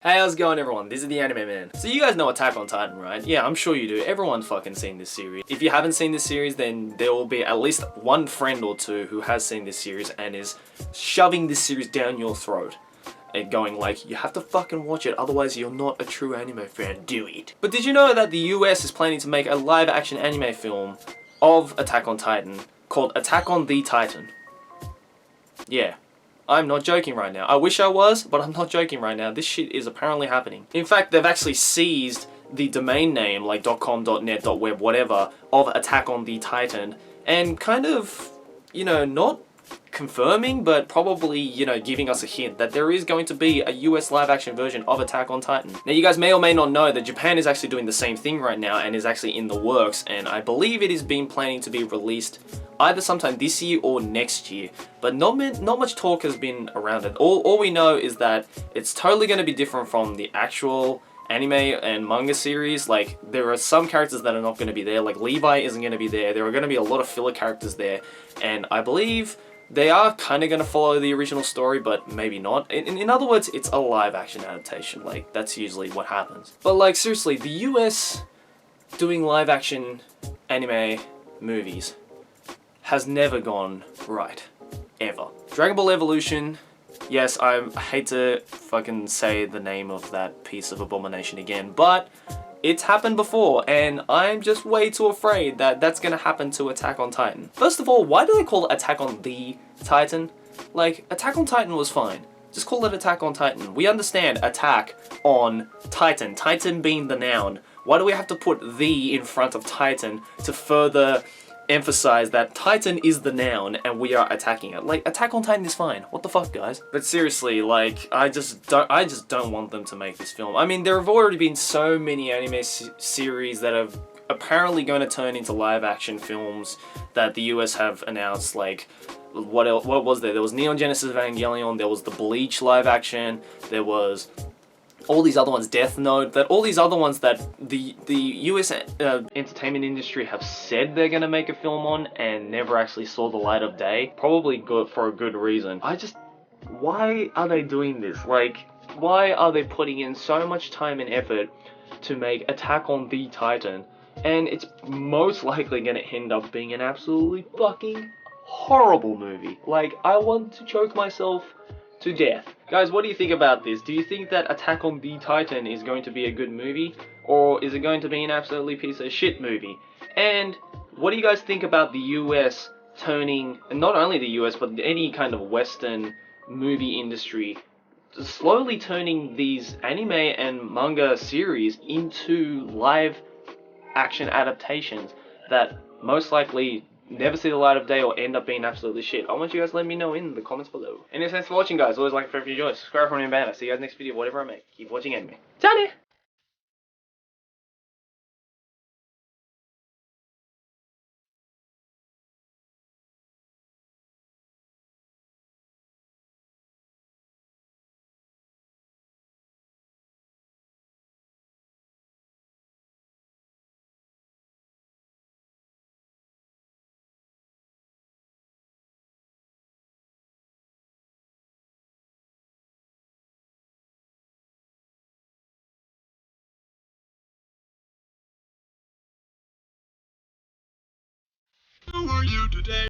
Hey, how's it going everyone? This is the Anime Man. So you guys know Attack on Titan, right? Yeah, I'm sure you do. Everyone's fucking seen this series. If you haven't seen this series, then there will be at least one friend or two who has seen this series and is shoving this series down your throat. And going like, you have to fucking watch it, otherwise you're not a true anime fan. Do it. But did you know that the US is planning to make a live action anime film of Attack on Titan called Attack on the Titan? Yeah. I'm not joking right now. I wish I was, but I'm not joking right now. This shit is apparently happening. In fact, they've actually seized the domain name, like .com, .net, .web, whatever, of Attack on the Titan, and kind of, not confirming, but probably, giving us a hint that there is going to be a US live action version of Attack on Titan. Now, you guys may or may not know that Japan is actually doing the same thing right now and is actually in the works, and I believe it is being planning to be released either sometime this year or next year, but not much talk has been around it. All we know is that it's totally going to be different from the actual anime and manga series. Like, there are some characters that are not going to be there, like Levi isn't going to be there, there are going to be a lot of filler characters there, and I believe they are kind of going to follow the original story, but maybe not. In other words, it's a live action adaptation, like, that's usually what happens. But like, seriously, the US doing live action anime movies has never gone right. Ever. Dragon Ball Evolution, yes, I hate to fucking say the name of that piece of abomination again, but it's happened before, and I'm just way too afraid that that's gonna happen to Attack on Titan. First of all, why do they call it Attack on the Titan? Like, Attack on Titan was fine. Just call it Attack on Titan. We understand Attack on Titan, Titan being the noun. Why do we have to put the in front of Titan to further emphasize that Titan is the noun and we are attacking it? Like, Attack on Titan is fine. What the fuck, guys? But seriously, like, I just don't want them to make this film. I mean, there have already been so many anime series that have apparently going to turn into live action films that the US have announced. Like, what was there? There was Neon Genesis Evangelion, there was the Bleach live action, there was all these other ones, Death Note, that all these other ones that the US entertainment industry have said they're gonna make a film on and never actually saw the light of day. Probably good for a good reason. Why are they doing this? Like, why are they putting in so much time and effort to make Attack on the Titan, and it's most likely gonna end up being an absolutely fucking horrible movie? Like, I want to choke myself to death. Guys, what do you think about this? Do you think that Attack on the Titan is going to be a good movie, or is it going to be an absolutely piece of shit movie? And what do you guys think about the US turning, and not only the US, but any kind of Western movie industry, slowly turning these anime and manga series into live action adaptations that most likely never see the light of day or end up being absolutely shit? I want you guys to let me know in the comments below. Anyways, thanks for watching, guys. Always like if you enjoy. Subscribe for an banner. See you guys next video, whatever I make. Keep watching anime. Johnny! Who are you today?